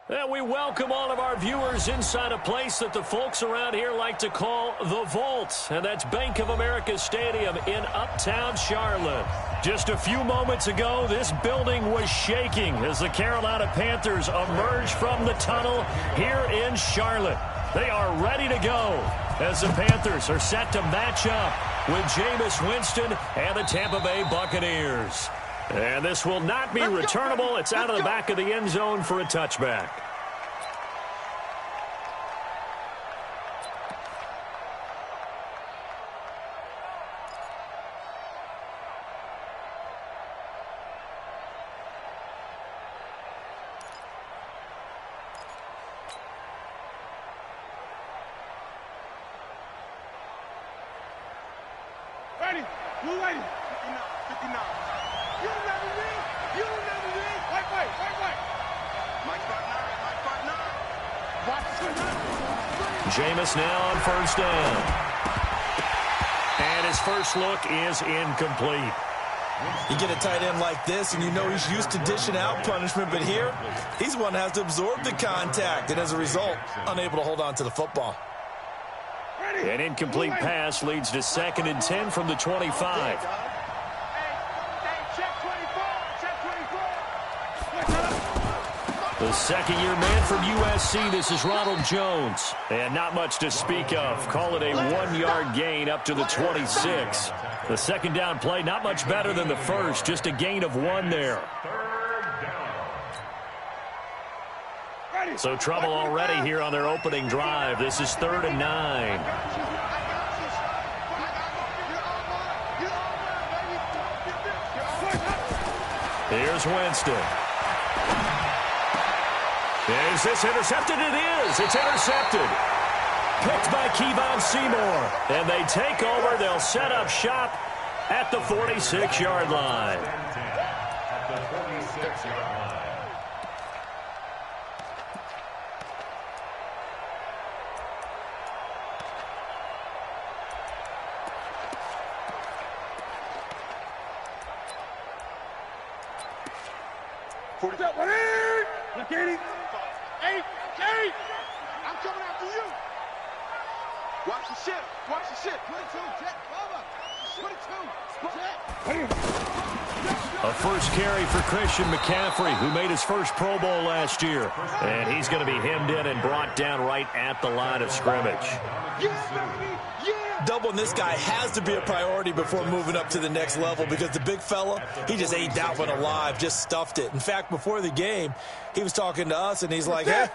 And we welcome all of our viewers inside a place that the folks around here like to call the Vault. And that's Bank of America Stadium in Uptown Charlotte. Just a few moments ago, this building was shaking as the Carolina Panthers emerged from the tunnel here in Charlotte. They are ready to go as the Panthers are set to match up with Jameis Winston and the Tampa Bay Buccaneers. And this will not be returnable. It's out of the back of the end zone for a touchback. Ready? You ready? 59. You never win. You never win. Wait. Mike 5'9". Watch it. Jameis now on first down. And his first look is incomplete. You get a tight end like this, and you know he's used to dishing out punishment, but here, he's one that has to absorb the contact, and as a result, unable to hold on to the football. An incomplete pass leads to 2nd and 10 from the 25. The second-year man from USC, this is Ronald Jones. And not much to speak of. Call it a 1-yard gain up to the 26. The second down play, not much better than the first, just a gain of 1 there. So trouble already here on their opening drive. This is 3rd and 9. Here's Winston. Is this intercepted? It is. It's intercepted. Picked by Kevon Seymour. And they take over. They'll set up shop at the 46-yard line. At the 46-yard line. Look at him. 8. I'm coming after you. Watch the shit. 22, Jet. 22, Jet. A first carry for Christian McCaffrey, who made his first Pro Bowl last year. And he's going to be hemmed in and brought down right at the line of scrimmage. Doubling this guy has to be a priority before moving up to the next level because the big fella, he just ate that one alive, just stuffed it. In fact, before the game, he was talking to us, and he's like, hey,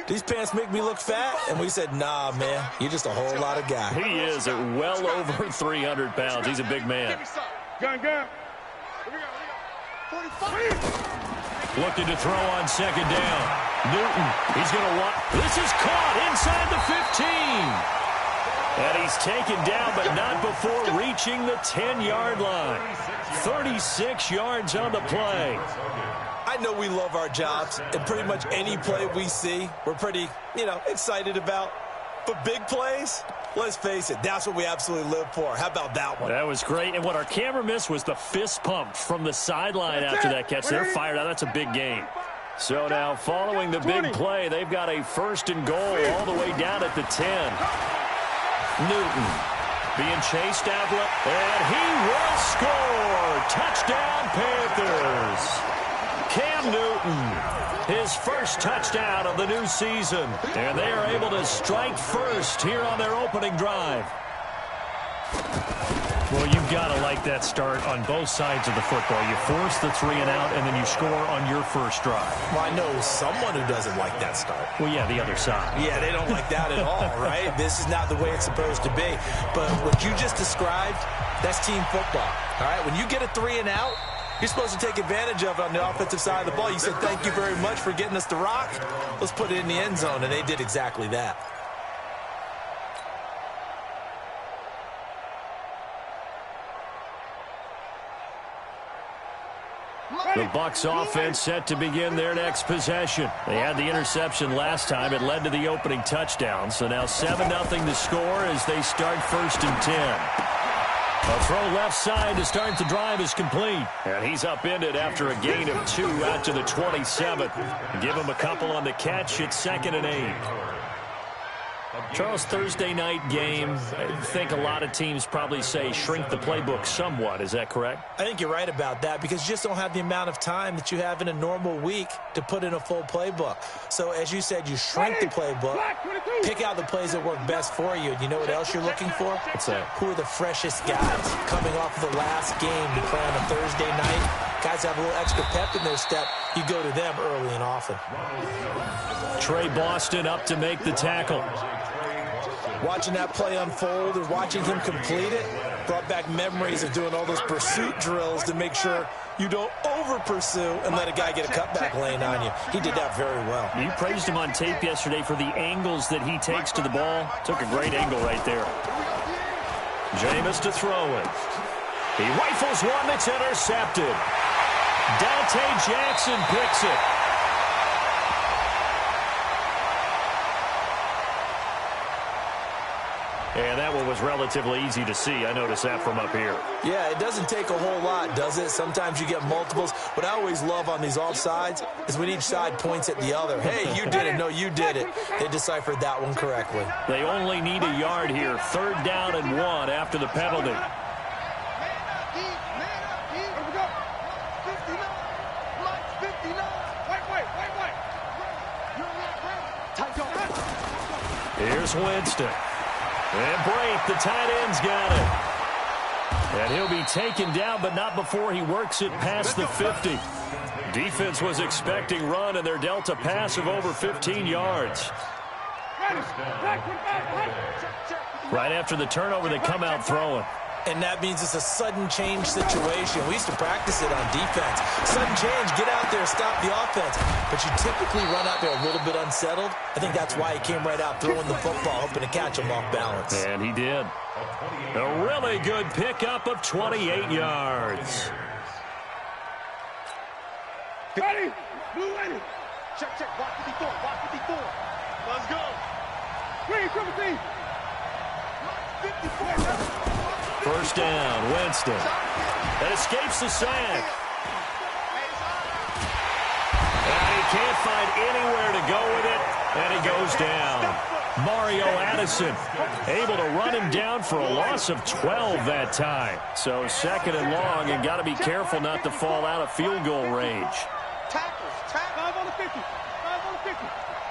these pants make me look fat. And we said, nah, man, you're just a whole lot of guy. He is at well over 300 pounds. He's a big man. Gun. Here we go. 45. Looking to throw on second down. Newton, he's going to walk. This is caught inside the 15. And he's taken down, but not before reaching the 10-yard line. 36 yards on the play. I know we love our jobs, and pretty much any play we see, we're pretty, excited about. But big plays, let's face it, that's what we absolutely live for. How about that one? That was great. And what our camera missed was the fist pump from the sideline after that catch. They're fired out. That's a big gain. So now, following the big play, they've got a 1st and goal all the way down at the 10. Newton being chased out, and he will score. Touchdown, Panthers. Cam Newton, his first touchdown of the new season. And they are able to strike first here on their opening drive. Well, you've got to like that start on both sides of the football. You force the 3 and out, and then you score on your first drive. Well, I know someone who doesn't like that start. Well, yeah, the other side. Yeah, they don't like that at all, right? This is not the way it's supposed to be. But what you just described, that's team football, all right? When you get a 3 and out, you're supposed to take advantage of it on the offensive side of the ball. You said, thank you very much for getting us the rock. Let's put it in the end zone, and they did exactly that. The Bucs offense set to begin their next possession. They had the interception last time. It led to the opening touchdown. So now 7-0 to score as they start 1st and 10. A throw left side to start the drive is complete. And he's upended after a gain of 2 out to the 27. Give him a couple on the catch. It's 2nd and 8. Charles, Thursday night game, I think a lot of teams probably say shrink the playbook somewhat. Is that correct? I think you're right about that because you just don't have the amount of time that you have in a normal week to put in a full playbook. So, as you said, you shrink the playbook, pick out the plays that work best for you. And you know what else you're looking for? What's that? Who are the freshest guys coming off of the last game to play on a Thursday night? Guys have a little extra pep in their step. You go to them early and often. Trey Boston up to make the tackle. Watching that play unfold and watching him complete it brought back memories of doing all those pursuit drills to make sure you don't over-pursue and let a guy get a cutback lane on you. He did that very well. You praised him on tape yesterday for the angles that he takes to the ball. Took a great angle right there. Jameis to throw it. He rifles one that's intercepted. Dante Jackson picks it. And that one was relatively easy to see. I noticed that from up here. Yeah, it doesn't take a whole lot, does it? Sometimes you get multiples. What I always love on these offsides is when each side points at the other. Hey, you did it. No, you did it. They deciphered that one correctly. They only need a yard here. 3rd down and 1 after the penalty. Here's Winston. And Brate, the tight end's got it. And he'll be taken down, but not before he works it past the 50. Defense was expecting run, and they're dealt a pass of over 15 yards. Right after the turnover, they come out throwing. And that means it's a sudden change situation. We used to practice it on defense. Sudden change, get out there, stop the offense. But you typically run out there a little bit unsettled. I think that's why he came right out throwing the football, hoping to catch him off balance. And he did. A really good pickup of 28 yards. Ready? Blue ready. Check, check. Block 54. Block 54. Let's go. Green, triple T. 54. First down, Winston. That escapes the sack. And he can't find anywhere to go with it, and he goes down. Mario Addison able to run him down for a loss of 12 that time. So 2nd and long, and got to be careful not to fall out of field goal range. Tackles. 5 on the 50. 5 on the 50.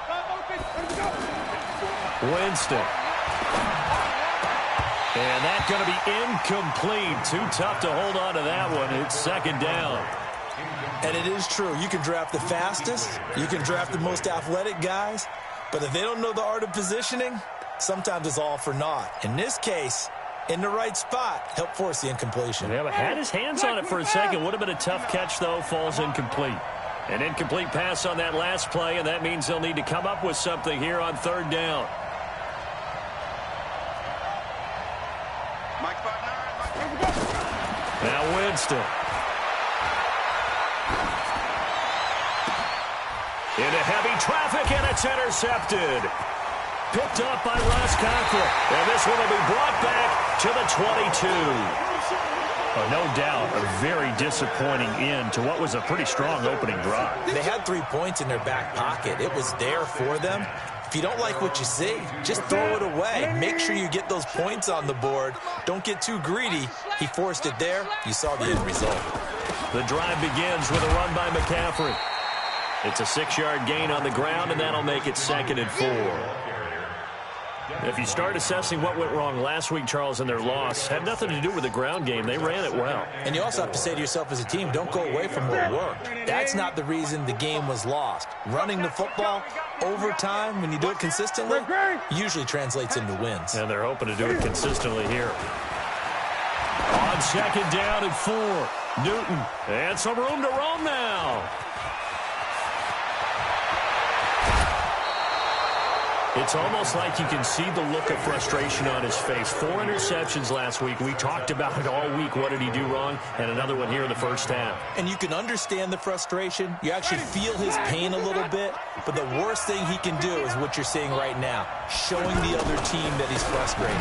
5 on the 50. Let me go. Winston. And that's going to be incomplete. Too tough to hold on to that one. It's 2nd down. And it is true. You can draft the fastest. You can draft the most athletic guys. But if they don't know the art of positioning, sometimes it's all for naught. In this case, in the right spot, help force the incompletion. Yeah, but had his hands on it for a second. Would have been a tough catch, though. Falls incomplete. An incomplete pass on that last play, and that means they'll need to come up with something here on 3rd down. Now Winston. Into heavy traffic, and it's intercepted. Picked up by Ross Conklin. And this one will be brought back to the 22. Oh, no doubt, a very disappointing end to what was a pretty strong opening drive. They had 3 points in their back pocket. It was there for them. If you don't like what you see, just throw it away. Make sure you get those points on the board. Don't get too greedy. He forced it there. You saw the end result. The drive begins with a run by McCaffrey. It's a 6-yard gain on the ground, and that'll make it 2nd and 4. If you start assessing what went wrong last week, Charles, in their loss, had nothing to do with the ground game. They ran it well. And you also have to say to yourself as a team, don't go away from what worked. That's not the reason the game was lost. Running the football over time, when you do it consistently, usually translates into wins. And they're hoping to do it consistently here. On 2nd down and 4, Newton. And some room to roam now. It's almost like you can see the look of frustration on his face. 4 interceptions last week. We talked about it all week. What did he do wrong? And another one here in the first half. And you can understand the frustration. You actually feel his pain a little bit. But the worst thing he can do is what you're seeing right now, showing the other team that he's frustrated.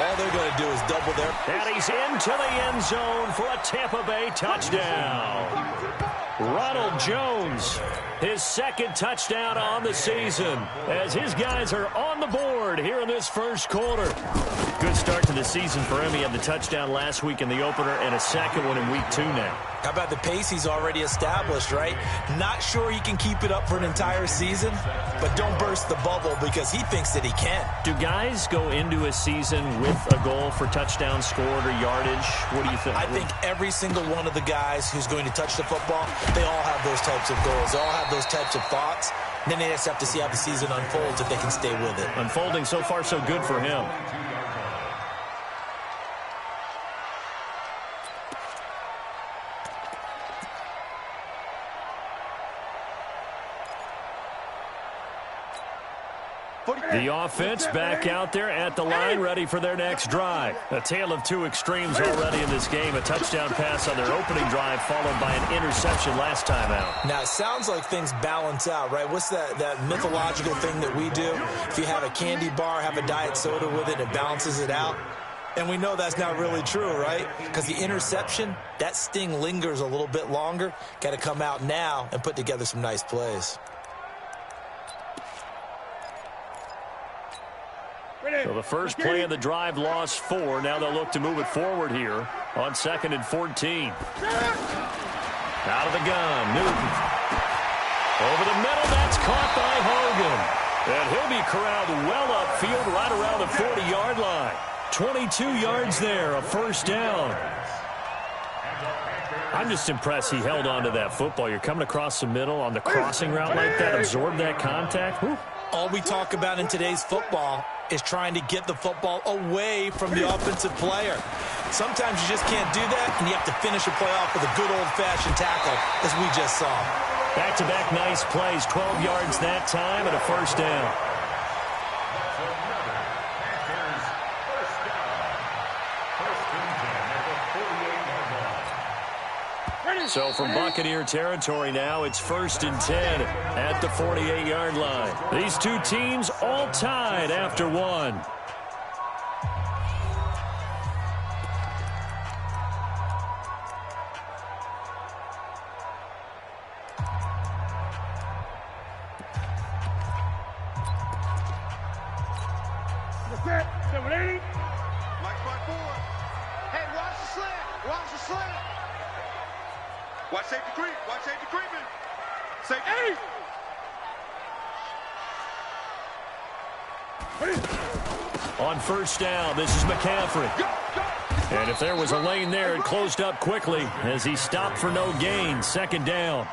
All they're going to do is double their... And he's into the end zone for a Tampa Bay touchdown. Ronald Jones, his second touchdown on the season, as his guys are on the board here in this first quarter. Good start to the season for him. He had the touchdown last week in the opener and a second one in week 2 now. How about the pace he's already established, right? Not sure he can keep it up for an entire season, but don't burst the bubble because he thinks that he can. Do guys go into a season with a goal for touchdown scored or yardage? What do you think? I think every single one of the guys who's going to touch the football, they all have those types of goals. They all have those types of thoughts. And then they just have to see how the season unfolds if they can stay with it. Unfolding so far so good for him. The offense back out there at the line, ready for their next drive. A tale of two extremes already in this game. A touchdown pass on their opening drive, followed by an interception last time out. Now, it sounds like things balance out, right? What's that mythological thing that we do? If you have a candy bar, have a diet soda with it, it balances it out. And we know that's not really true, right? Because the interception, that sting lingers a little bit longer. Got to come out now and put together some nice plays. So the first play of the drive lost 4. Now they'll look to move it forward here on 2nd and 14. Out of the gun, Newton. Over the middle, that's caught by Hogan. And he'll be corralled well upfield right around the 40-yard line. 22 yards there, a first down. I'm just impressed he held on to that football. You're coming across the middle on the crossing route like that, absorb that contact. Whew. All we talk about in today's football is trying to get the football away from the offensive player. Sometimes you just can't do that, and you have to finish a play off with a good old-fashioned tackle, as we just saw. Back-to-back nice plays, 12 yards that time, and a first down. So from Buccaneer territory now, it's 1st and 10 at the 48-yard line. These two teams all tied after one. Watch safety creep. Watch safety creeping. Safety. On first down, this is McCaffrey. And if there was a lane there, it closed up quickly as he stopped for no gain. 2nd down.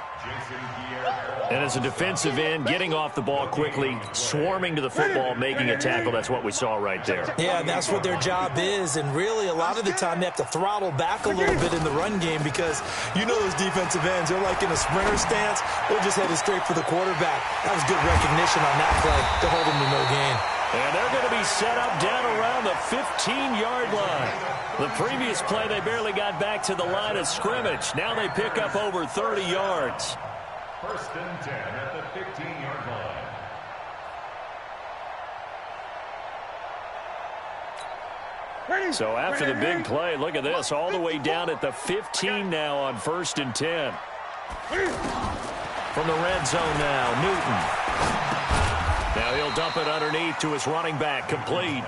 And as a defensive end, getting off the ball quickly, swarming to the football, making a tackle. That's what we saw right there. Yeah, and that's what their job is. And really, a lot of the time, they have to throttle back a little bit in the run game because you know those defensive ends, they're like in a sprinter stance. They're just headed straight for the quarterback. That was good recognition on that play to hold him to no gain. And they're going to be set up down around the 15-yard line. The previous play, they barely got back to the line of scrimmage. Now they pick up over 30 yards. 1st and 10 at the 15-yard line. So after the big play, look at this, all the way down at the 15 now on 1st and 10. From the red zone now, Newton. Now he'll dump it underneath to his running back, complete.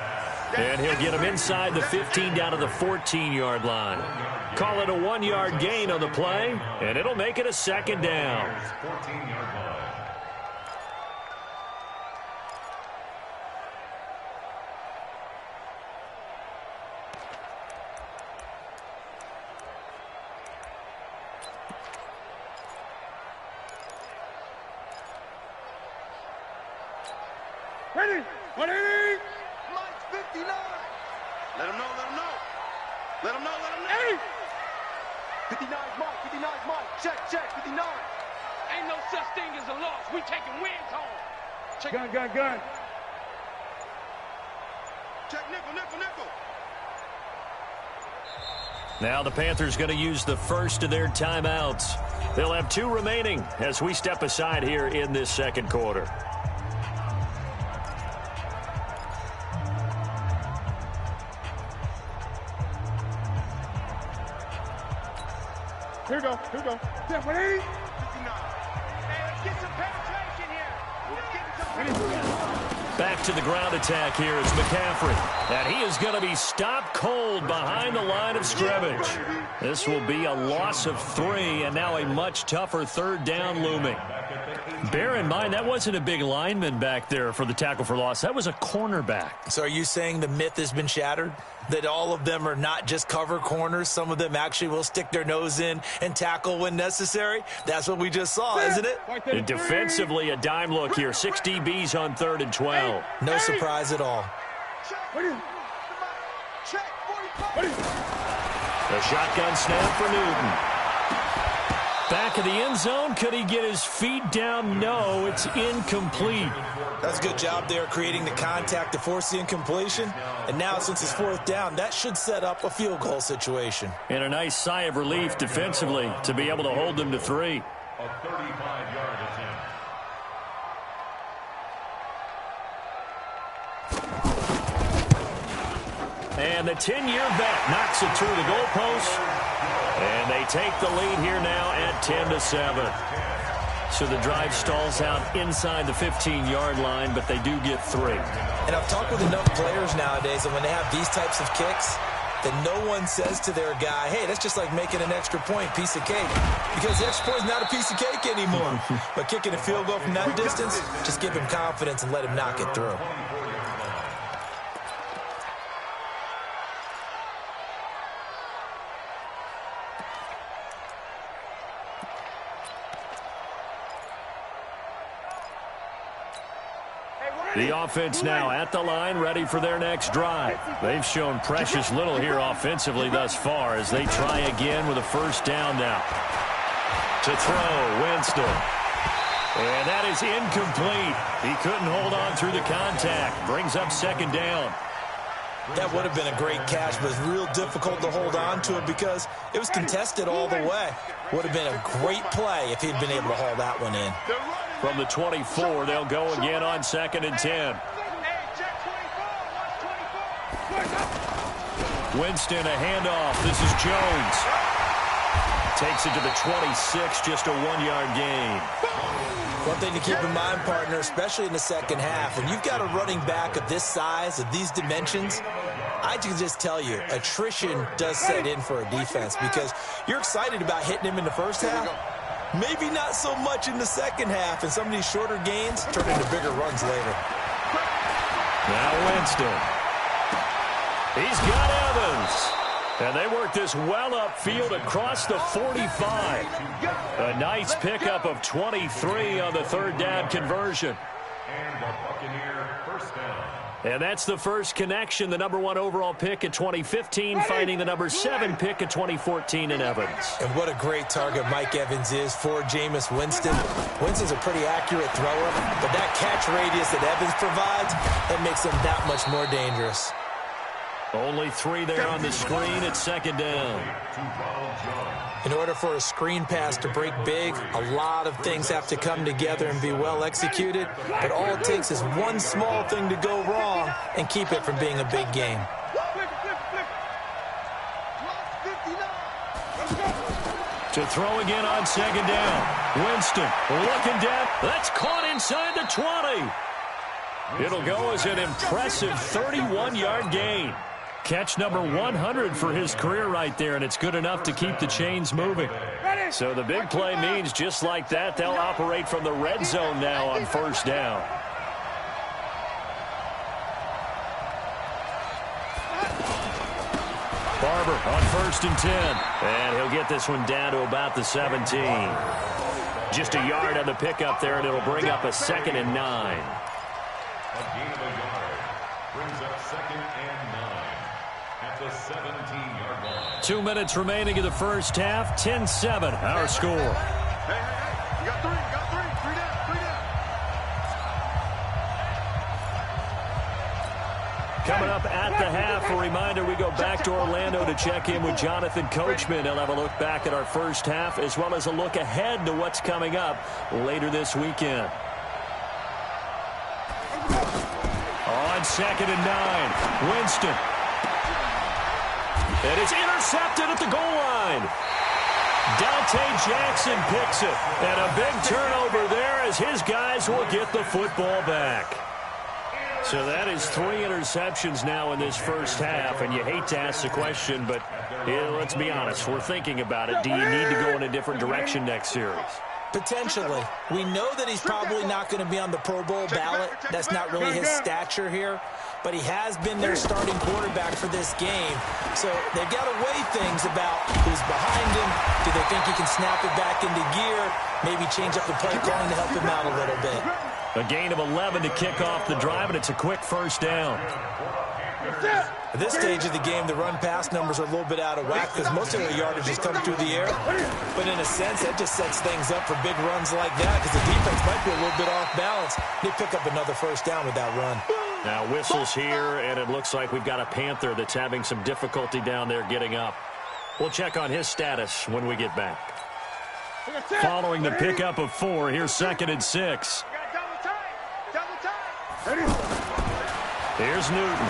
And he'll get him inside the 15 down to the 14-yard line. Call it a 1-yard gain on the play, and it'll make it a 2nd down. 14-yard line. Ready? 180. Mike 59. Let him know, let him know. Let him know, let him know. 59's Mike, 59's Mike. Check, 59. Ain't no such thing as a loss. We taking wins home. Check. Gun. Check nickel, nickel, nickel. Now the Panthers going to use the first of their timeouts. They'll have 2 remaining as we step aside here in this second quarter. Here we go. Here we go. Yeah, 180. Hey, let's get some penetration here. Let's get some penetration. Back to the ground attack here is McCaffrey. And he is going to be stopped cold behind the line of scrimmage. This will be a loss of 3, and now a much tougher third down looming. Bear in mind, that wasn't a big lineman back there for the tackle for loss. That was a cornerback. So are you saying the myth has been shattered? That all of them are not just cover corners? Some of them actually will stick their nose in and tackle when necessary? That's what we just saw, isn't it? And defensively, a dime look here. 6 DBs on 3rd and 12. No surprise at all. Check, 45. A shotgun snap for Newton. Back of the end zone. Could he get his feet down? No, it's incomplete. That's a good job there creating the contact to force the incompletion. And now since it's 4th down, that should set up a field goal situation. And a nice sigh of relief defensively to be able to hold them to 3. A 35-yard attempt. And the 10-year vet knocks it through the goalpost. And they take the lead here now at 10-7. So the drive stalls out inside the 15-yard line, but they do get 3. And I've talked with enough players nowadays that when they have these types of kicks, that no one says to their guy, hey, that's just like making an extra point, piece of cake. Because the extra point is not a piece of cake anymore. But kicking a field goal from that distance, just give him confidence and let him knock it through. The offense now at the line, ready for their next drive. They've shown precious little here offensively thus far as they try again with a first down now. To throw, Winston. And that is incomplete. He couldn't hold on through the contact. Brings up 2nd down. That would have been a great catch, but it's real difficult to hold on to it because it was contested all the way. Would have been a great play if he'd been able to haul that one in. From the 24, they'll go again on 2nd and 10. Winston, a handoff. This is Jones. Takes it to the 26, just a 1-yard gain. One thing to keep in mind, partner, especially in the second half, when you've got a running back of this size, of these dimensions, I can just tell you, attrition does set in for a defense because you're excited about hitting him in the first half. Maybe not so much in the second half, and some of these shorter gains turn into bigger runs later. Now Winston. He's got Evans. And they work this well upfield across the 45. A nice pickup of 23 on the 3rd down conversion. And the Buccaneer first down. And that's the first connection. The number 1 overall pick in 2015, finding the number 7 pick in 2014 in Evans. And what a great target Mike Evans is for Jameis Winston. Winston's a pretty accurate thrower, but that catch radius that Evans provides, that makes him that much more dangerous. Only 3 there on the screen at 2nd down. In order for a screen pass to break big, a lot of things have to come together and be well executed. But all it takes is one small thing to go wrong and keep it from being a big game. To throw again on 2nd down. Winston looking down. That's caught inside the 20. It'll go as an impressive 31-yard gain. Catch number 100 for his career right there, and it's good enough to keep the chains moving. So the big play means just like that, they'll operate from the red zone now on 1st down. Barber on 1st and 10. And he'll get this one down to about the 17. Just a yard on the pickup there, and it'll bring up a 2nd and 9. A gain of a yard brings up 2nd and 9 at the 17-yard line. 2 minutes remaining in the first half. 10-7, our score. Hey, you got 3, you got 3. 3 down, 3 down. Coming up at at the half. A reminder, we go back to Orlando to check in with Jonathan Coachman. He'll have a look back at our first half as well as a look ahead to what's coming up later this weekend. On 2nd and 9, Winston. And it's intercepted at the goal line. Dante Jackson picks it. And a big turnover there as his guys will get the football back. So that is 3 interceptions now in this first half. And you hate to ask the question, but let's be honest. We're thinking about it. Do you need to go in a different direction next series? Potentially. We know that he's probably not going to be on the Pro Bowl ballot. That's not really his stature here. But he has been their starting quarterback for this game. So they've got to weigh things about who's behind him. Do they think he can snap it back into gear? Maybe change up the play calling to help him out a little bit. A gain of 11 to kick off the drive, and it's a quick first down. At this stage of the game, the run-pass numbers are a little bit out of whack because most of the yardage is coming through the air. But in a sense, that just sets things up for big runs like that because the defense might be a little bit off balance. They pick up another first down with that run. Now whistles here, and it looks like we've got a Panther that's having some difficulty down there getting up. We'll check on his status when we get back. Following the pickup of 4, here's 2nd and 6. Here's Newton.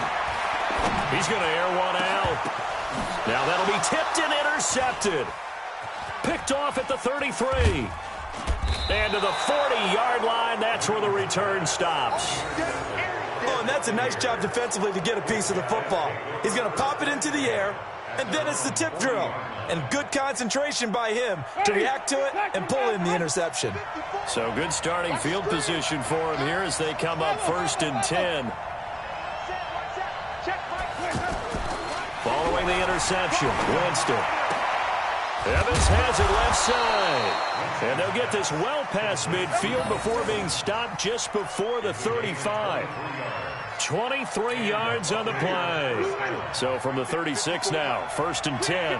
He's going to air one out. Now that'll be tipped and intercepted. Picked off at the 33. And to the 40-yard line, that's where the return stops. Oh, and that's a nice job defensively to get a piece of the football. He's going to pop it into the air, and then it's the tip drill. And good concentration by him to react to it and pull in the interception. So good starting field position for him here as they come up 1st and 10. Following the interception, Winston. Evans has it left side. And they'll get this well past midfield before being stopped just before the 35. 23 yards on the play. So from the 36 now, 1st and 10.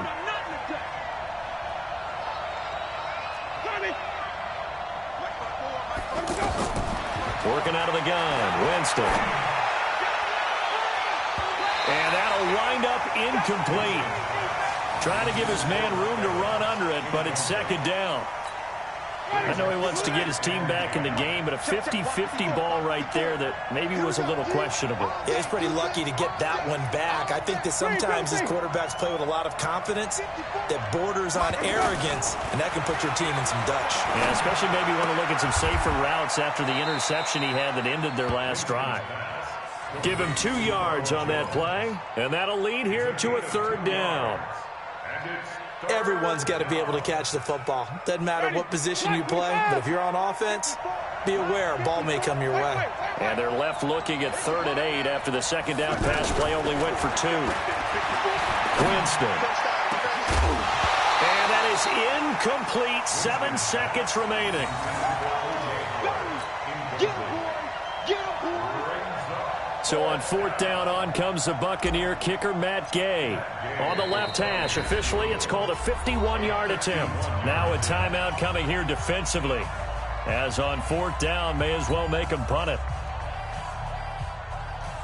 Working out of the gun, Winston. And that'll wind up incomplete. Trying to give his man room to run under it, but it's 2nd down. I know he wants to get his team back in the game, but a 50-50 ball right there that maybe was a little questionable. Yeah, he's pretty lucky to get that one back. I think that sometimes his quarterbacks play with a lot of confidence that borders on arrogance, and that can put your team in some Dutch. Yeah, especially maybe want to look at some safer routes after the interception he had that ended their last drive. Give him 2 yards on that play, and that'll lead here to a 3rd down. Everyone's got to be able to catch the football. Doesn't matter what position you play, but if you're on offense, be aware a ball may come your way. And they're left looking at 3rd and 8 after the 2nd down pass play only went for 2. Winston. And that is incomplete. 7 seconds remaining. So on 4th down, on comes the Buccaneer kicker, Matt Gay. On the left hash, officially, it's called a 51-yard attempt. Now a timeout coming here defensively. As on 4th down, may as well make him punt it.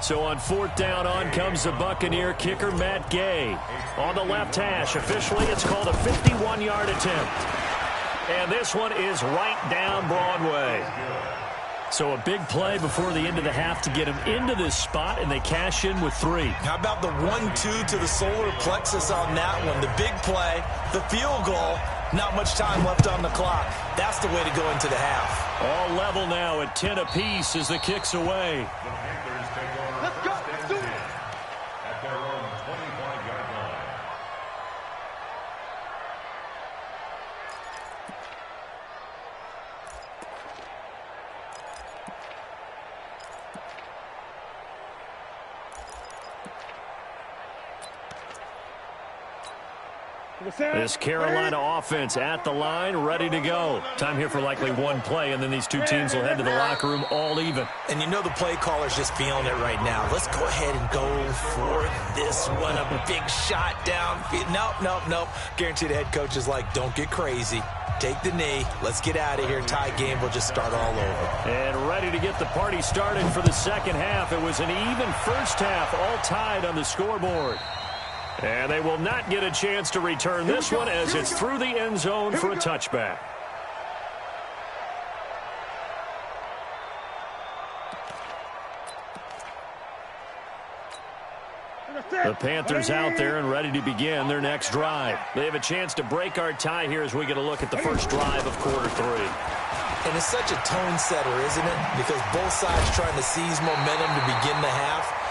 So on 4th down, on comes the Buccaneer kicker, Matt Gay. On the left hash, officially, it's called a 51-yard attempt. And this one is right down Broadway. So a big play before the end of the half to get him into this spot, and they cash in with 3. How about the 1-2 to the solar plexus on that one? The big play, the field goal, not much time left on the clock. That's the way to go into the half. All level now at 10 apiece as the kick's away. Let's go. Let's do it. At their own 25-yard line. This Carolina offense at the line, ready to go. Time here for likely one play, and then these two teams will head to the locker room all even. And you know the play caller's just feeling it right now. Let's go ahead and go for this one. A big shot downfield. Nope. Guarantee the head coach is like, don't get crazy. Take the knee. Let's get out of here. Tie game will just start all over. And ready to get the party started for the second half. It was an even first half, all tied on the scoreboard. And they will not get a chance to return this one as it's through the end zone for a touchback. The Panthers out there and ready to begin their next drive. They have a chance to break our tie here as we get a look at the first drive of quarter three. And it's such a tone setter, isn't it? Because both sides trying to seize momentum to begin the half.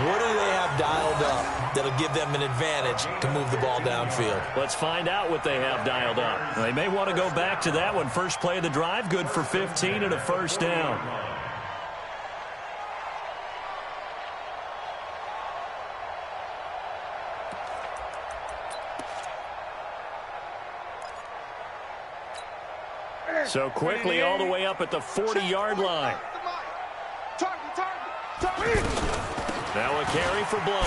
What do they have dialed up that'll give them an advantage to move the ball downfield? Let's find out what they have dialed up. They may want to go back to that one. First play of the drive, good for 15 and a first down. So quickly all the way up at the 40-yard line. Now a carry for Blount.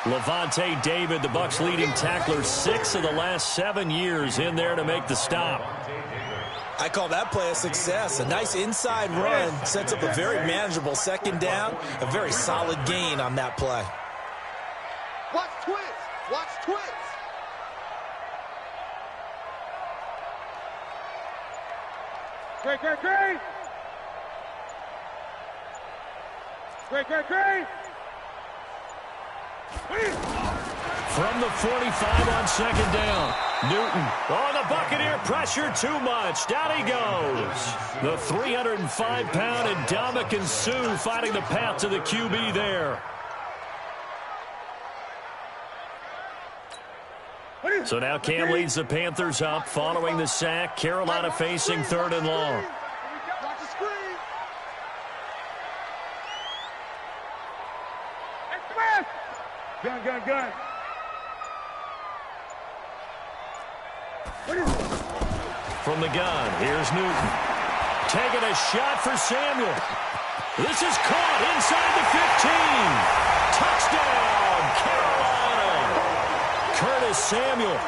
Levante David, the Bucs' leading tackler, 6 of the last 7 years in there to make the stop. I call that play a success. A nice inside run sets up a very manageable second down. A very solid gain on that play. Watch twist. Watch twist. Great. From the 45 on second down. Newton. Oh, the Buccaneer pressure too much. Down he goes. The 305-pound Ndamukong Suh fighting the path to the QB there. So now Cam leads the Panthers up following the sack. Carolina facing third and long. Gun. From the gun, here's Newton. Taking a shot for Samuel. This is caught inside the 15. Touchdown, Carolina. Curtis Samuel,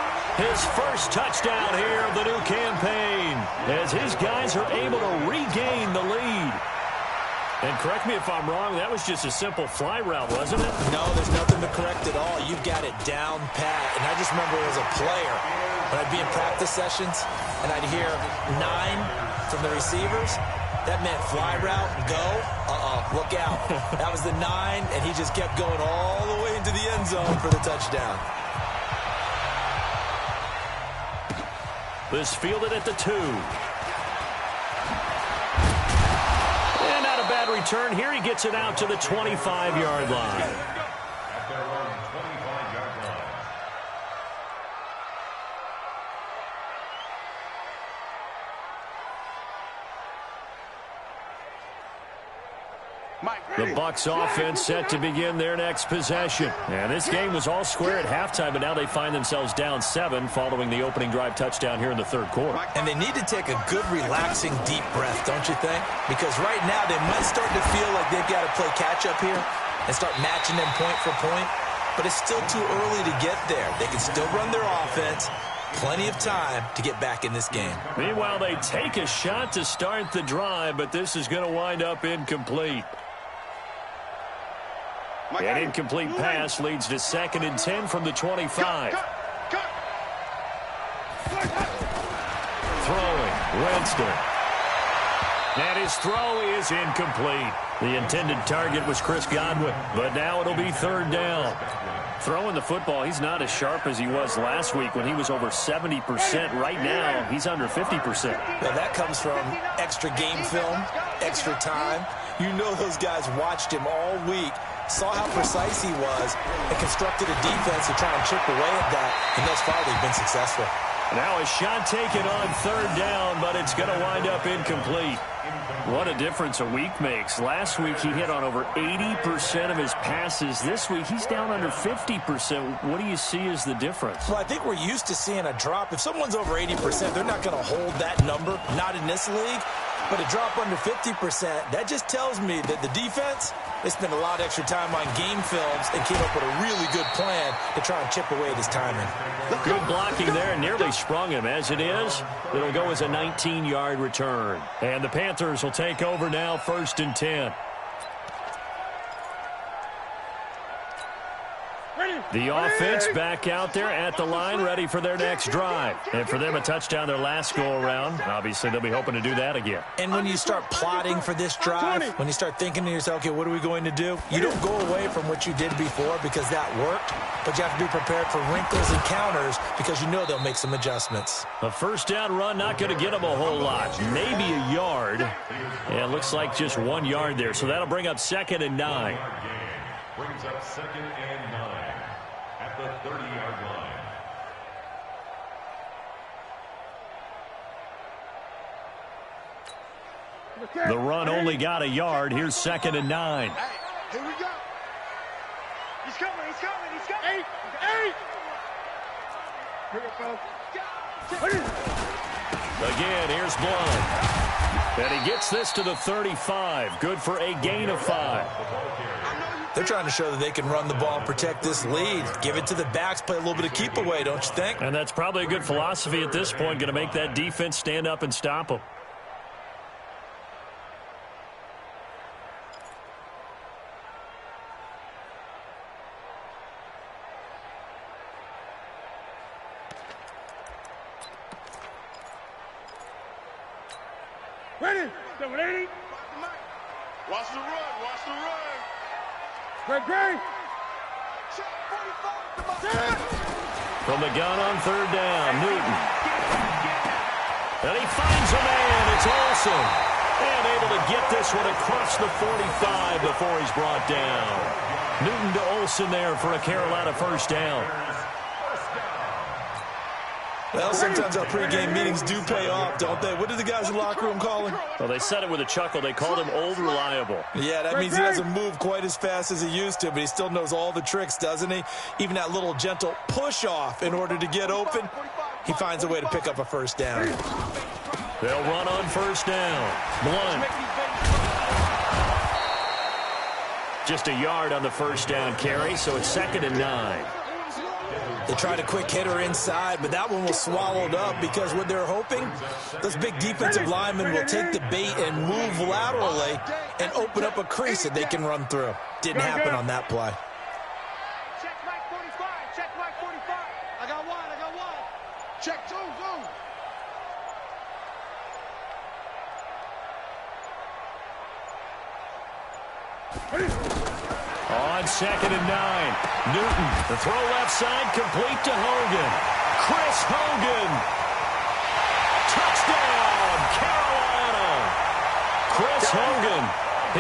his first touchdown here of the new campaign, as his guys are able to regain the lead. And correct me if I'm wrong, that was just a simple fly route, wasn't it? No, there's nothing to correct at all. You've got it down pat. And I just remember as a player, when I'd be in practice sessions, and I'd hear 9 from the receivers, that meant fly route, go, look out. That was the 9, and he just kept going all the way into the end zone for the touchdown. This fielded at the 2. Bad return here. He gets it out to the 25-yard line. At their own 25-yard line. The Bucs offense set to begin their next possession. And this game was all square at halftime, but now they find themselves down 7 following the opening drive touchdown here in the third quarter. And they need to take a good, relaxing, deep breath, don't you think? Because right now they might start to feel like they've got to play catch-up here and start matching them point for point. But it's still too early to get there. They can still run their offense. Plenty of time to get back in this game. Meanwhile, they take a shot to start the drive, but this is going to wind up incomplete. An incomplete pass leads to 2nd and 10 from the 25. Throwing, Winston. And his throw is incomplete. The intended target was Chris Godwin, but now it'll be third down. Throwing the football, he's not as sharp as he was last week when he was over 70%. Right now, he's under 50%. Well, that comes from extra game film, extra time. You know those guys watched him all week, saw how precise he was, and constructed a defense to try and chip away at that, and thus far they've been successful. Now a shot taken on third down, but it's going to wind up incomplete. What a difference a week makes. Last week he hit on over 80% of his passes. This week he's down under 50%. What do you see as the difference? Well, I think we're used to seeing a drop. If someone's over 80%, they're not going to hold that number, not in this league. But a drop under 50%, that just tells me that the defense, they spent a lot of extra time on game films and came up with a really good plan to try and chip away at his timing. Good blocking there, nearly sprung him. As it is, it'll go as a 19-yard return. And the Panthers will take over now, 1st and 10. The offense back out there at the line, ready for their next drive. And for them, a touchdown their last go-around. Obviously, they'll be hoping to do that again. And when you start plotting for this drive, when you start thinking to yourself, okay, what are we going to do? You don't go away from what you did before because that worked, but you have to be prepared for wrinkles and counters because you know they'll make some adjustments. A first down run, not going to get them a whole lot. Maybe a yard. And it looks like just 1 yard there. So that'll bring up 2nd and 9. Brings up 2nd and 9 at the 30-yard line. The run only got a yard. Here's 2nd and 9. Hey, here we go. He's coming, he's coming, he's coming. Hey! Again, here's Blunt. And he gets this to the 35. Good for a gain of 5. They're trying to show that they can run the ball and protect this lead. Give it to the backs, play a little bit of keep away, don't you think? And that's probably a good philosophy at this point, going to make that defense stand up and stop them. Ready? 780. Watch the run, watch the run. Great. From the gun on 3rd down, Newton. And he finds a man. It's Olsen. And able to get this one across the 45 before he's brought down. Newton to Olsen there for a Carolina first down. Well, sometimes our pregame meetings do pay off, don't they? What did the guys in the locker room call him? Well, they said it with a chuckle. They called him Old Reliable. Yeah, that means he doesn't move quite as fast as he used to, but he still knows all the tricks, doesn't he? Even that little gentle push-off in order to get open, he finds a way to pick up a first down. They'll run on 1st down. Blunt. Just a yard on the first down carry, so it's 2nd and 9. They tried a quick hitter inside, but that one was swallowed up because what they're hoping, those big defensive linemen will take the bait and move laterally and open up a crease that they can run through. Didn't happen on that play. Check Mike 45, check Mike 45. I got one. Check 2. On 2nd and 9, Newton, the throw left side, complete to Hogan. Chris Hogan. Touchdown, Carolina. Chris Hogan,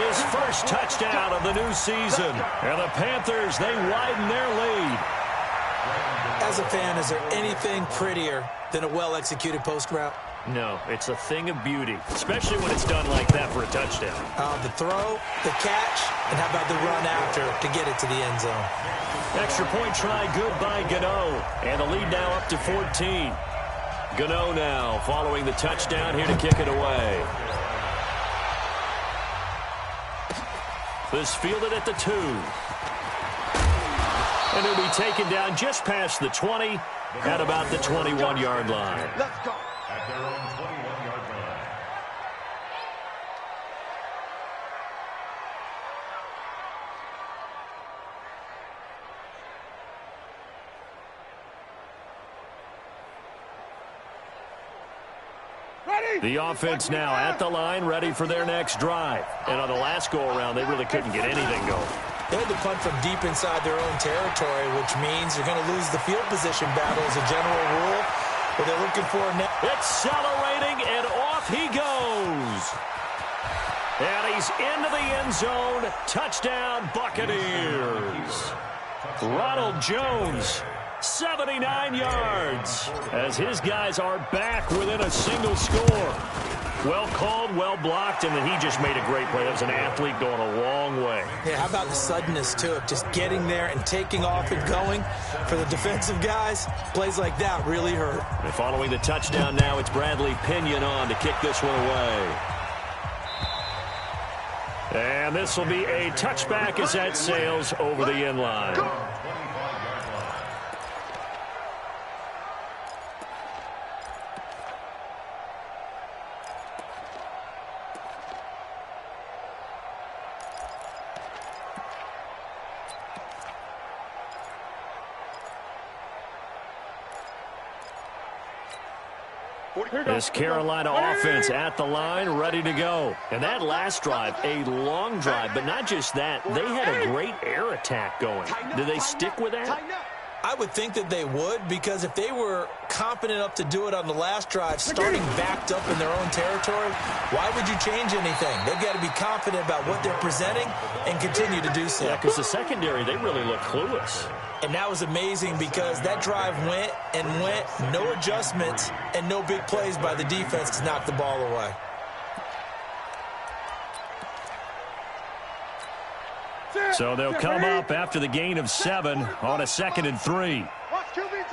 his first touchdown of the new season. And the Panthers, they widen their lead. As a fan, is there anything prettier than a well-executed post route? No, it's a thing of beauty, especially when it's done like that for a touchdown. The throw, the catch, and how about the run after to get it to the end zone? Extra point try, good by Gano. And the lead now up to 14. Gano now following the touchdown here to kick it away. This fielded at the 2. And he'll be taken down just past the 20 at about the 21-yard line. Let's go. At their own 21-yard line. The offense now at the line, ready for their next drive. And on the last go-around, they really couldn't get anything going. They had to punt from deep inside their own territory, which means you're going to lose the field position battle as a general rule. But they're looking for now. Accelerating, and off he goes. And he's into the end zone. Touchdown, Buccaneers. Ronald Jones 79 yards, as his guys are back within a single score. Well called, well blocked, and then he just made a great play. That was an athlete going a long way. Yeah, how about the suddenness, too, of just getting there and taking off and going? For the defensive guys, plays like that really hurt. And following the touchdown now, it's Bradley Pinion on to kick this one away. And this will be a touchback as that sails over the end line. This Carolina offense at the line, ready to go. And that last drive, a long drive, but not just that. They had a great air attack going. Do they stick with that? I would think that they would, because if they were confident enough to do it on the last drive, starting backed up in their own territory, why would you change anything? They've got to be confident about what they're presenting and continue to do so. Yeah, because the secondary, they really look clueless. And that was amazing because that drive went and went, no adjustments and no big plays by the defense to knock the ball away. So they'll come up after the gain of 7 on a 2nd and 3. Watch QB drive.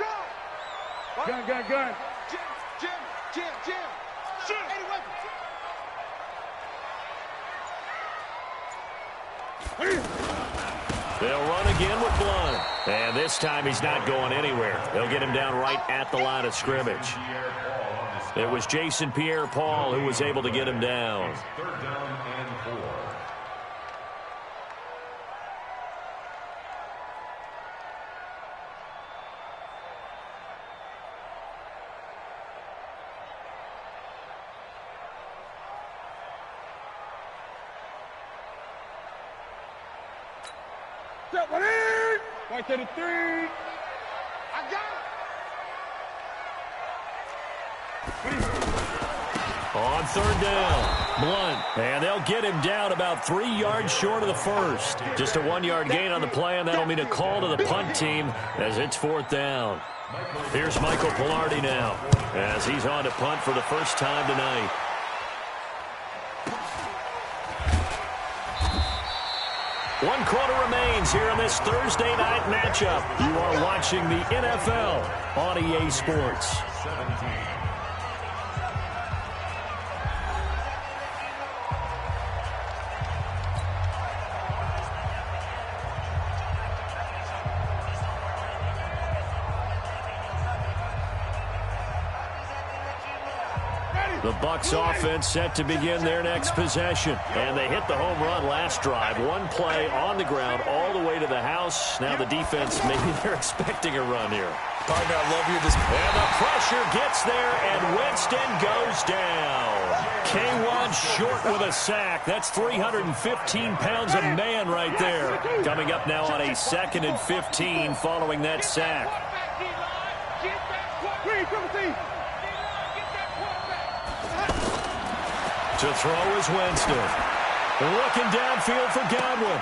Gun. Jam. Shoot. 80 weapons. They'll run again with Blunt. And this time he's not going anywhere. They'll get him down right at the line of scrimmage. It was Jason Pierre-Paul who was able to get him down. 3rd down and 4. Step one in. Right to the 3. I got it. On 3rd down, Blunt. And they'll get him down about 3 yards short of the first. Just a 1-yard gain on the play, and that'll mean a call to the punt team as it's 4th down. Here's Michael Pilardi now as he's on to punt for the first time tonight. One quarter remains here in this Thursday night matchup. You are watching the NFL on EA Sports. 17. The Bucs offense set to begin their next possession. And they hit the home run last drive. One play on the ground all the way to the house. Now the defense, maybe they're expecting a run here. Partner, I love your display. And the pressure gets there, and Winston goes down. K1 short with a sack. That's 315 pounds of man right there. Coming up now on a 2nd and 15 following that sack. To throw is Winston. Looking downfield for Godwin.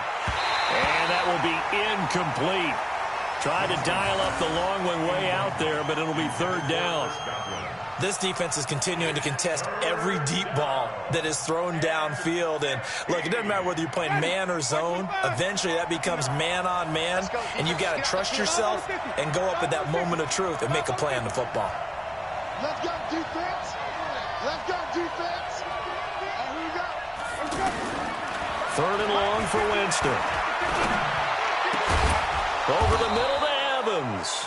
And that will be incomplete. Tried to dial up the long way out there, but it'll be 3rd down. This defense is continuing to contest every deep ball that is thrown downfield. And, look, it doesn't matter whether you're playing man or zone. Eventually, that becomes man on man. And you've got to trust yourself and go up at that moment of truth and make a play on the football. Let's go, defense. Let's go, defense. And here we go. 3rd and long for Winston. Over the middle to Evans.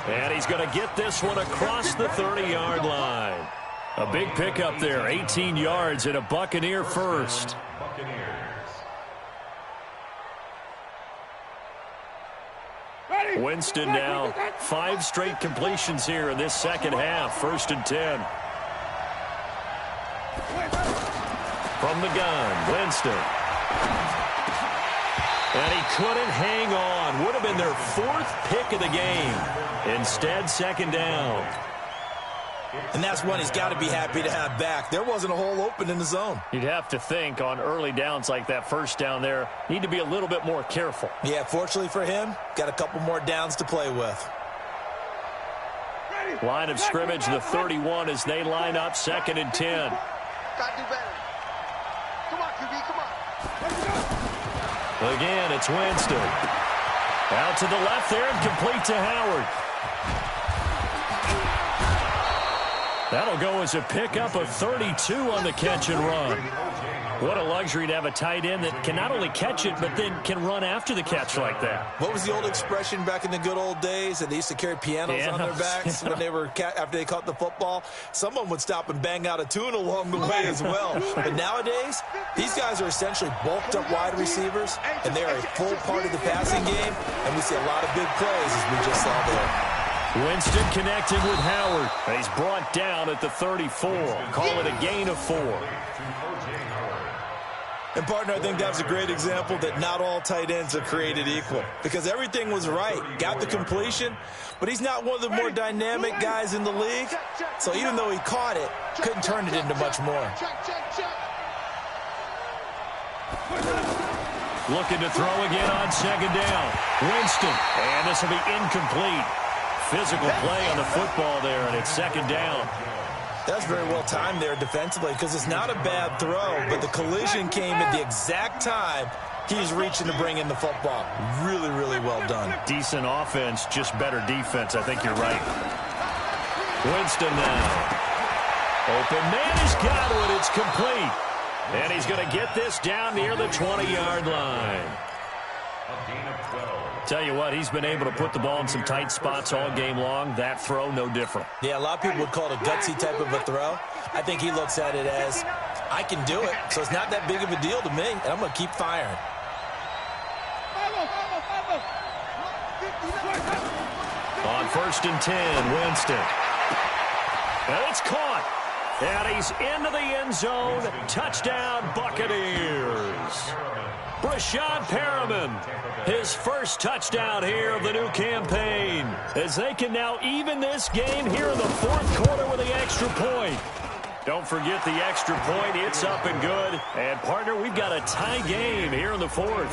And he's going to get this one across the 30-yard line. A big pickup there, 18 yards and a Buccaneer first. Winston now 5 straight completions here in this second half. 1st and 10. From the gun, Winston. And he couldn't hang on. Would have been their 4th pick of the game. Instead, 2nd down. And that's one he's got to be happy to have back. There wasn't a hole open in the zone. You'd have to think on early downs like that 1st down there, need to be a little bit more careful. Yeah, fortunately for him, got a couple more downs to play with. Line of scrimmage, the 31, as they line up 2nd and 10. Gotta do better. Come on, QB, come on. Again, it's Winston. Out to the left there and complete to Howard. That'll go as a pickup of 32 on the catch and run. What a luxury to have a tight end that can not only catch it, but then can run after the catch like that. What was the old expression back in the good old days? That they used to carry pianos on their backs when they were after they caught the football. Someone would stop and bang out a tune along the way as well. But nowadays, these guys are essentially bulked up wide receivers, and they are a full part of the passing game, and we see a lot of big plays as we just saw there. Winston connected with Howard. He's brought down at the 34. Call it a gain of 4. And, partner, I think that was a great example that not all tight ends are created equal, because everything was right. Got the completion, but he's not one of the more dynamic guys in the league. So even though he caught it, couldn't turn it into much more. Looking to throw again on 2nd down. Winston, and this will be incomplete. Physical play on the football there, and it's 2nd down. That's very well timed there defensively, because it's not a bad throw, but the collision came at the exact time he's reaching to bring in the football. Really, really well done. Decent offense, just better defense. I think you're right. Winston now. Open man has got it. It's complete. And he's going to get this down near the 20-yard line. Tell you what, he's been able to put the ball in some tight spots all game long. That throw, no different. Yeah, a lot of people would call it a gutsy type of a throw. I think he looks at it as, I can do it, so it's not that big of a deal to me, and I'm going to keep firing. On 1st and 10, Winston. And it's caught. And he's into the end zone. Touchdown, Buccaneers. Brashad Perriman, his first touchdown here of the new campaign, as they can now even this game here in the 4th quarter with the extra point. Don't forget the extra point. It's up and good. And, partner, we've got a tie game here in the 4th.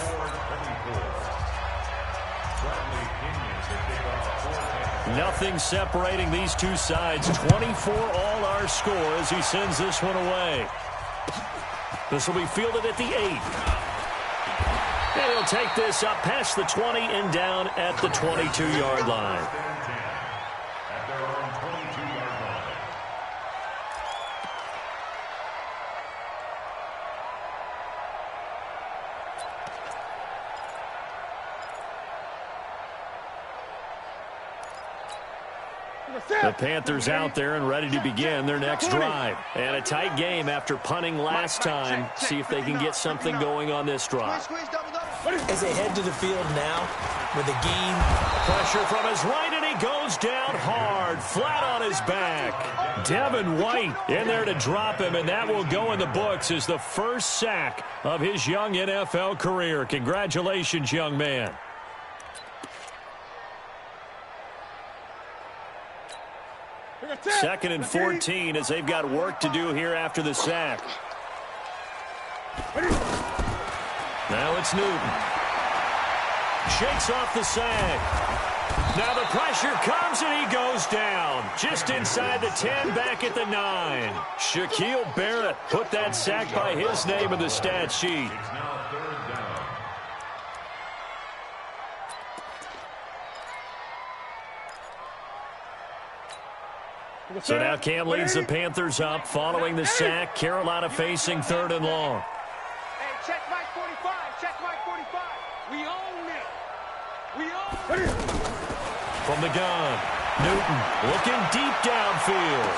Nothing separating these two sides. 24 all our score as he sends this one away. This will be fielded at the 8. And he'll take this up past the 20 and down at the 22-yard line. The Panthers out there and ready to begin their next drive. And a tight game after punting last time. See if they can get something going on this drive. As they head to the field now with a gain. Pressure from his right, and he goes down hard, flat on his back. Devin White in there to drop him, and that will go in the books as the first sack of his young NFL career. Congratulations, young man. Second and 14 as they've got work to do here after the sack. Now it's Newton. Shakes off the sack. Now the pressure comes and he goes down. Just inside the 10, back at the 9. Shaquille Barrett put that sack by his name in the stat sheet. So now Cam leads the Panthers up following the sack. Carolina facing 3rd and long. Hey, check Mike 45. Check Mike 45. We own it. We own it. From the gun, Newton looking deep downfield.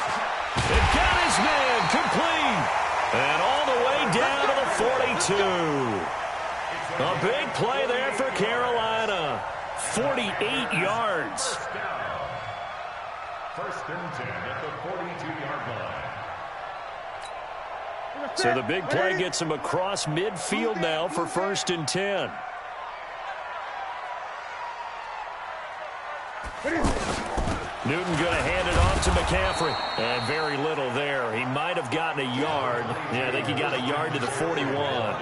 It got his man complete. And all the way down to the 42. A big play there for Carolina. 48 yards. 1st and 10 at the 42-yard line. So the big play gets him across midfield now for 1st and 10. Newton going to hand it off to McCaffrey. And very little there. He might have gotten a yard. Yeah, I think he got a yard to the 41.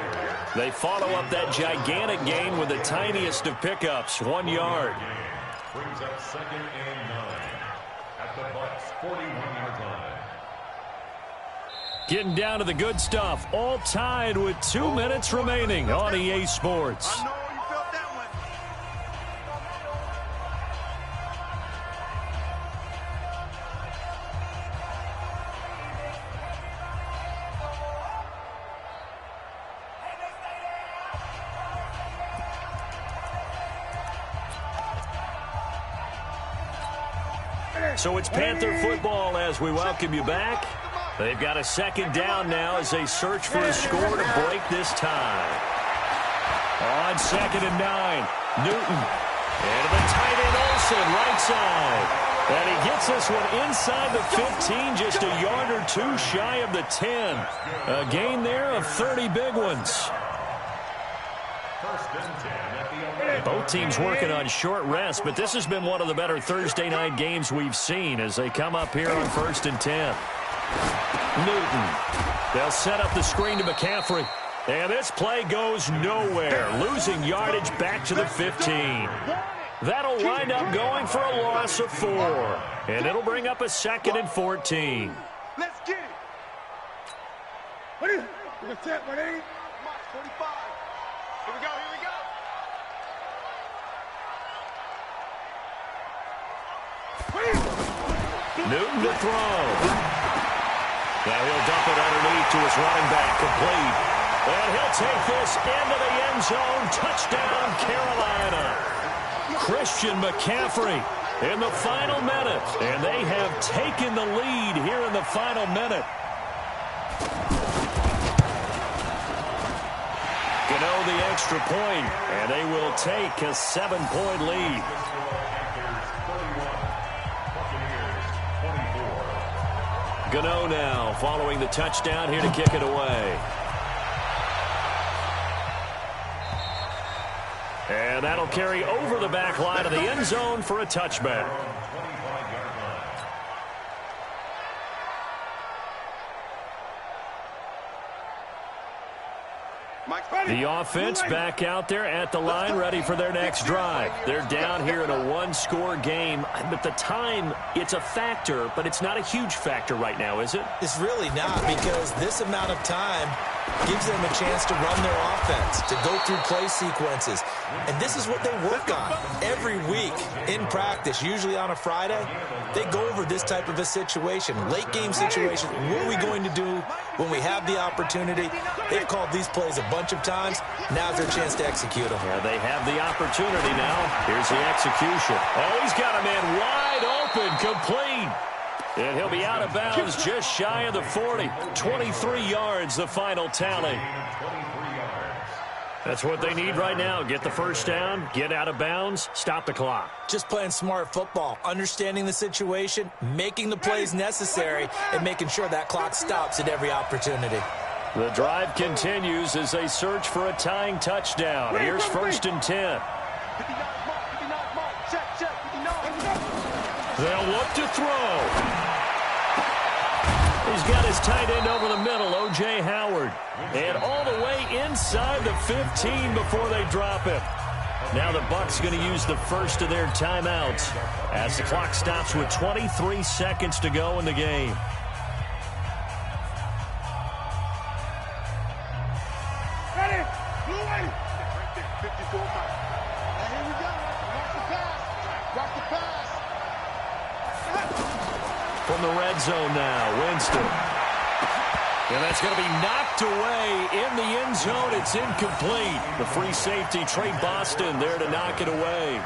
They follow up that gigantic gain with the tiniest of pickups, 1 yard. Brings up 2nd and 9 at the 41-yard line. Getting down to the good stuff. All tied with 2 minutes remaining on EA Sports. I know you felt that one. So it's Panther football as we welcome you back. They've got a second down now as they search for a score to break this tie. On 2nd and 9, Newton. And the tight end Olsen, right side. And he gets this one inside the 15, just a yard or two shy of the 10. A gain there of 30 big ones. First and 10 at the 11. Both teams working on short rest, but this has been one of the better Thursday night games we've seen as they come up here on 1st and 10. Newton. They'll set up the screen to McCaffrey. And this play goes nowhere, losing yardage back to the 15. That'll wind up going for a loss of 4. And it'll bring up a 2nd and 14. Let's get it. What is it? Look at that, what is it? March 45. Here we go, here we go. Newton to throw. Now he'll dump it underneath to his running back, complete. And he'll take this into the end zone. Touchdown, Carolina. Christian McCaffrey in the final minute. And they have taken the lead here in the final minute. Gano the extra point, and they will take a 7-point lead. Gano now following the touchdown here to kick it away. And that'll carry over the back line of the end zone for a touchback. The offense back out there at the line, ready for their next drive. They're down here in a one-score game. But the time, it's a factor, but it's not a huge factor right now, is it? It's really not, because this amount of time gives them a chance to run their offense, to go through play sequences. And this is what they work on every week in practice, usually on a Friday. They go over this type of a situation, late-game situation. What are we going to do when we have the opportunity? They've called these plays a bunch of times. Now's their chance to execute them. Yeah, they have the opportunity now. Here's the execution. Oh, he's got a man wide open, complete. And he'll be out of bounds just shy of the 40. 23 yards, the final tally. That's what they need right now. Get the first down, get out of bounds, stop the clock. Just playing smart football, understanding the situation, making the plays necessary, and making sure that clock stops at every opportunity. The drive continues as they search for a tying touchdown. Here's 1st and 10. 59 mark, check, 59. They'll look to throw. He's got his tight end over the middle, O.J. Howard. And all the way inside the 15 before they drop it. Now the Bucs going to use the first of their timeouts as the clock stops with 23 seconds to go in the game. Ready? Blue way. 54 mark. And here we go. Watch the pass. Watch the pass. From the red zone now, Winston. And that's going to be knocked away in the end zone. It's incomplete. The free safety, Trey Boston, there to knock it away.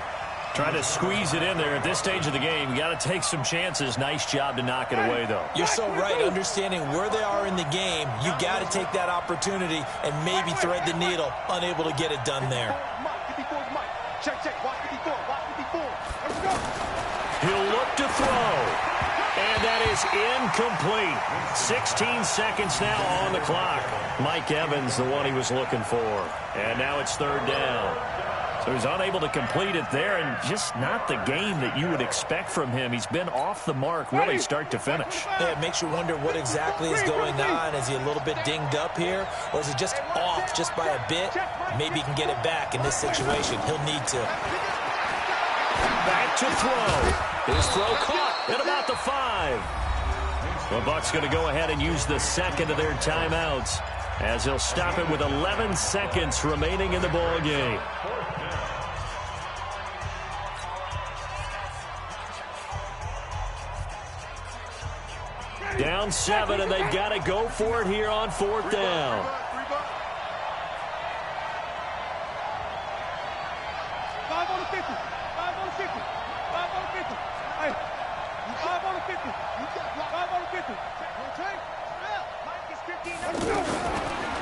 Trying to squeeze it in there at this stage of the game. You got to take some chances. Nice job to knock it away, though. You're so right. Understanding where they are in the game, you got to take that opportunity and maybe thread the needle. Unable to get it done there. Check, watch 54, watch 54. Let's go. He'll look to throw. And that is incomplete. 16 seconds now on the clock. Mike Evans, the one he was looking for. And now it's 3rd down. So he's unable to complete it there, and just not the game that you would expect from him. He's been off the mark really start to finish. Yeah, it makes you wonder what exactly is going on. Is he a little bit dinged up here, or is he just off just by a bit? Maybe he can get it back in this situation. He'll need to. Back to throw. His throw caught. at about the 5. The Bucs going to go ahead and use the second of their timeouts as they'll stop it with 11 seconds remaining in the ball game. Down 7, and they've got to go for it here on 4th down.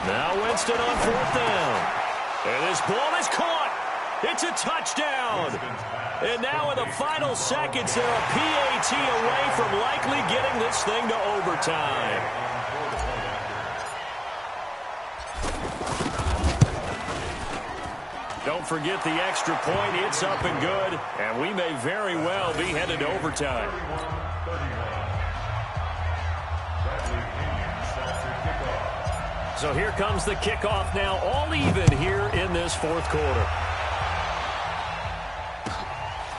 Now Winston on 4th down. And this ball is caught. It's a touchdown. And now in the final seconds, they're a PAT away from likely getting this thing to overtime. Don't forget the extra point. It's up and good. And we may very well be headed to overtime. So here comes the kickoff now, all even here in this 4th quarter.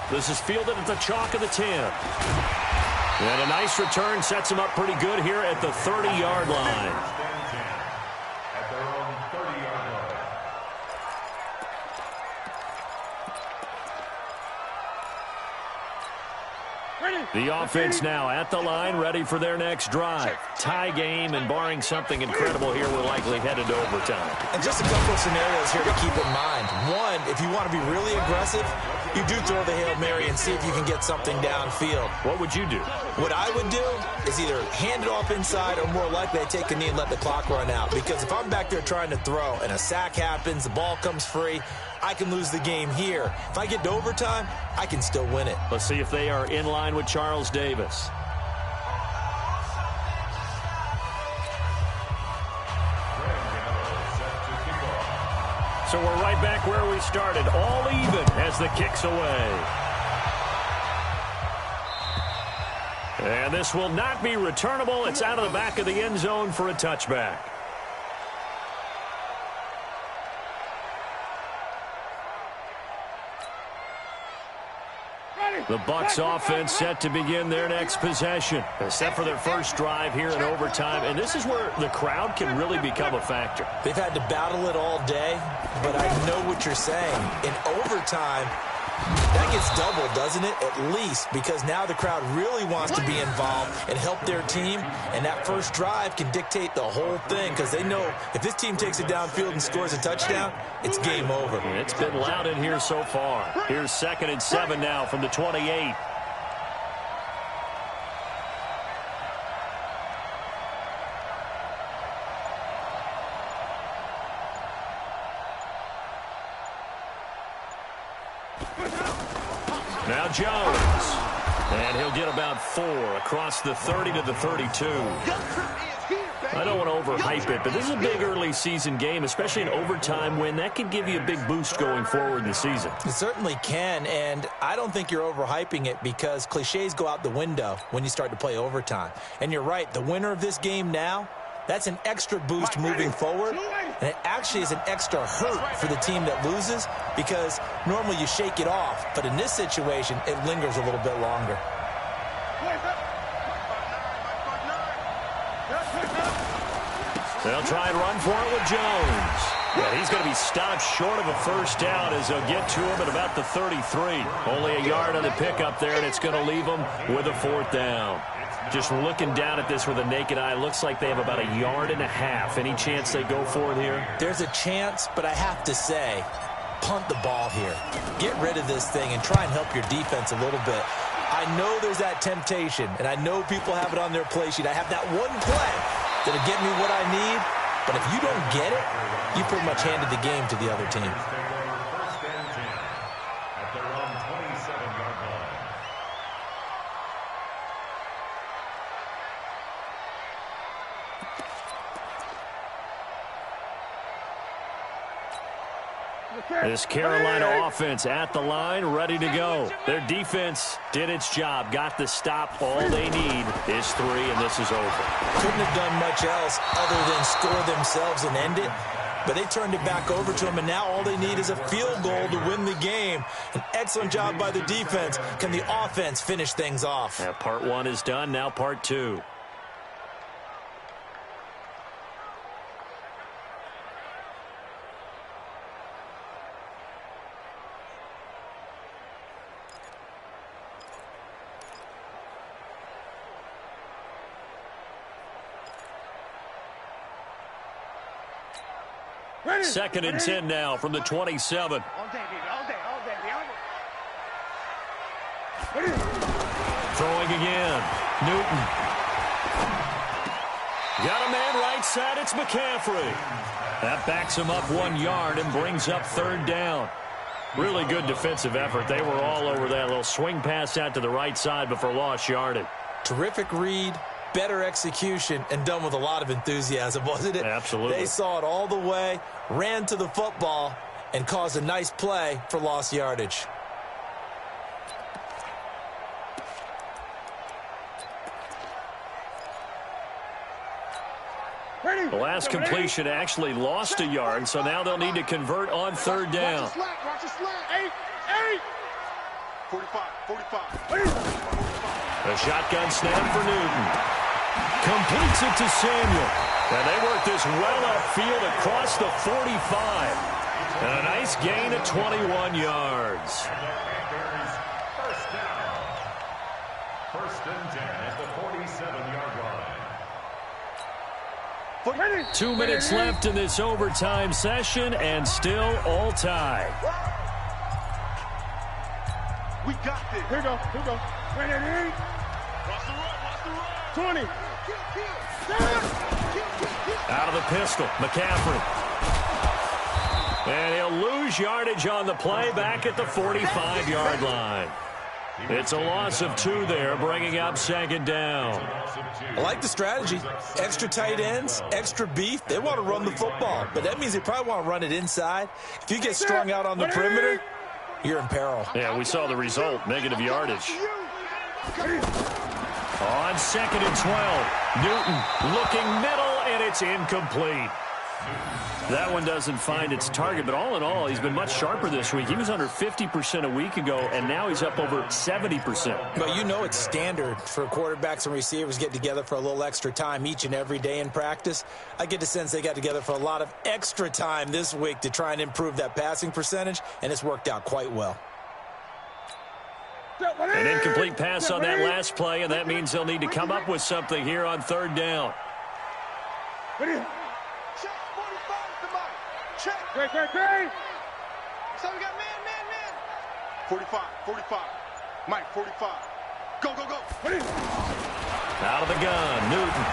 This is fielded at the chalk of the 10. And a nice return sets him up pretty good here at the 30-yard line. At their own 30-yard line. The offense now at the line, ready for their next drive. Tie game, and barring something incredible here, we're likely headed to overtime. And just a couple of scenarios here to keep in mind. One, if you want to be really aggressive, you do throw the Hail Mary and see if you can get something downfield. What would you do? What I would do is either hand it off inside or more likely I take a knee and let the clock run out. Because if I'm back there trying to throw and a sack happens, the ball comes free, I can lose the game here. If I get to overtime, I can still win it. Let's see if they are in line with Charles Davis. So we're right back where we started, all even as the kick's away. And this will not be returnable. It's out of the back of the end zone for a touchback. The Bucs offense set to begin their next possession, set for their first drive here in overtime. And this is where the crowd can really become a factor. They've had to battle it all day, but I know what you're saying. In overtime, that gets doubled, doesn't it? At least, because now the crowd really wants to be involved and help their team. And that first drive can dictate the whole thing, because they know if this team takes it downfield and scores a touchdown, it's game over. It's been loud in here so far. Here's 2nd and 7 now from the 28. Now Jones. And he'll get about 4 across the 30 to the 32. I don't want to overhype it, but this is a big early season game, especially an overtime win. That could give you a big boost going forward in the season. It certainly can, and I don't think you're overhyping it because cliches go out the window when you start to play overtime. And you're right, the winner of this game now, that's an extra boost moving forward, and it actually is an extra hurt for the team that loses because normally you shake it off, but in this situation, it lingers a little bit longer. They'll try and run for it with Jones. Yeah, he's going to be stopped short of a first down as they'll get to him at about the 33. Only a yard on the pickup there, and it's going to leave him with a 4th down. Just looking down at this with a naked eye, looks like they have about a yard and a half. Any chance they go for it here? There's a chance, but I have to say, punt the ball here. Get rid of this thing and try and help your defense a little bit. I know there's that temptation, and I know people have it on their play sheet. I have that one play that'll get me what I need, but if you don't get it, you pretty much handed the game to the other team. First and 10 at their own 27-yard line. This Carolina offense at the line, ready to go. Their defense did its job, got the stop. All they need is 3, and this is over. Couldn't have done much else other than score themselves and end it. but they turned it back over to him, and now all they need is a field goal to win the game. An excellent job by the defense. Can the offense finish things off? Yeah, part one is done. Now part two. Second and 10 now from the 27. Throwing again. Newton. Got a man right side. It's McCaffrey. That backs him up 1 yard and brings up third down. Really good defensive effort. They were all over that little swing pass out to the right side, but for lost yardage. Terrific read. Better execution, and done with a lot of enthusiasm, wasn't it? Absolutely. They saw it all the way, ran to the football, and caused a nice play for lost yardage. The last completion actually lost a yard, so now they'll need to convert on third down. Watch the slack. 45. A shotgun snap for Newton. Completes it to Samuel. And they work this well upfield across the 45. And a nice gain of 21 yards. First and 10 at the 47-yard line. 2 minutes left in this overtime session, and still all tied. We got this. Here we go. Ready? Watch the run. 20. Out of the pistol, McCaffrey. And he'll lose yardage on the play back at the 45-yard line. It's a loss of 2 there, bringing up second down. I like the strategy. Extra tight ends, extra beef. They want to run the football, but that means they probably want to run it inside. If you get strung out on the perimeter, you're in peril. Yeah, we saw the result, negative yardage. On second and 12, Newton looking middle, and it's incomplete. That one doesn't find its target, but all in all, he's been much sharper this week. He was under 50% a week ago, and now he's up over 70%. But you know it's standard for quarterbacks and receivers getting together for a little extra time each and every day in practice. I get the sense they got together for a lot of extra time this week to try and improve that passing percentage, and it's worked out quite well. An incomplete pass on that last play, and that means they'll need to come up with something here on third down. Check 45, somebody. Check. Great. So we got man. 45. Mike, 45. Go. Out of the gun, Newton.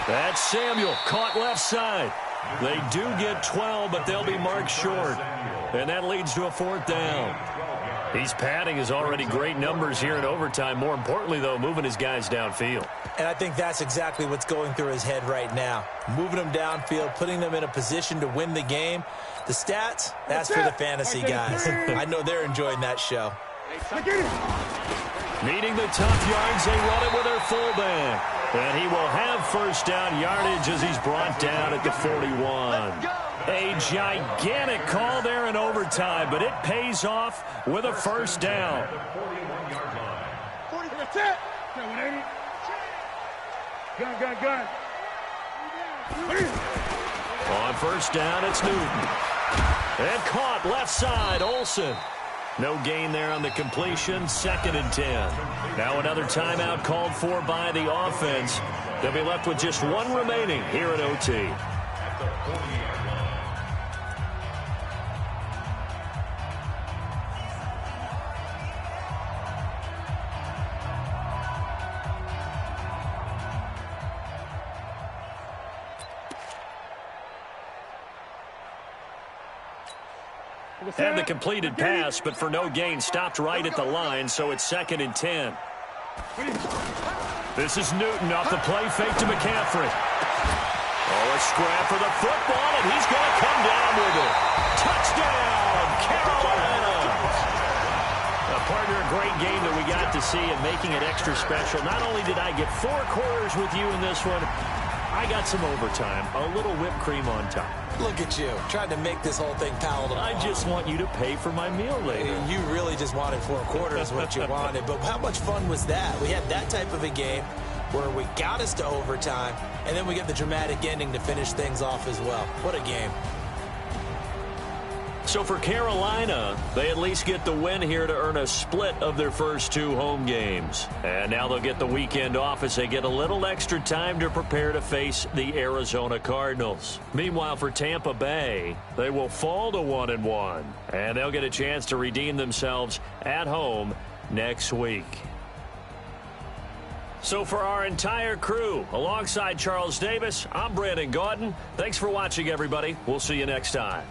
That's Samuel, caught left side. They do get 12, but they'll be marked short. And that leads to a fourth down. He's padding his already great numbers here in overtime. More importantly, though, moving his guys downfield. And I think that's exactly what's going through his head right now. Moving them downfield, putting them in a position to win the game. The stats, that's for the fantasy guys. I know they're enjoying that show. Needing the tough yards, they run it with their fullback. And he will have first down yardage as he's brought down at the 41. A gigantic call there in overtime, but it pays off with a first down. Gun. On first down, it's Newton. And caught left side, Olsen. No gain there on the completion, second and 10. Now another timeout called for by the offense. They'll be left with just one remaining here at OT. And the completed pass, but for no gain, stopped right at the line, so it's second and 10. This is Newton off the play fake to McCaffrey. Oh, a scrap for the football, and he's going to come down with it. Touchdown, Carolina! Partner, a great game that we got to see and making it extra special. Not only did I get 4 quarters with you in this one, I got some overtime, a little whipped cream on top. Look at you, trying to make this whole thing palatable. I just want you to pay for my meal later. You really just wanted 4 quarters what you wanted. But how much fun was that? We had that type of a game where we got us to overtime, and then we get the dramatic ending to finish things off as well. What a game. So for Carolina, they at least get the win here to earn a split of their first 2 home games. And now they'll get the weekend off as they get a little extra time to prepare to face the Arizona Cardinals. Meanwhile, for Tampa Bay, they will fall to 1-1, and they'll get a chance to redeem themselves at home next week. So for our entire crew, alongside Charles Davis, I'm Brandon Gaudin. Thanks for watching, everybody. We'll see you next time.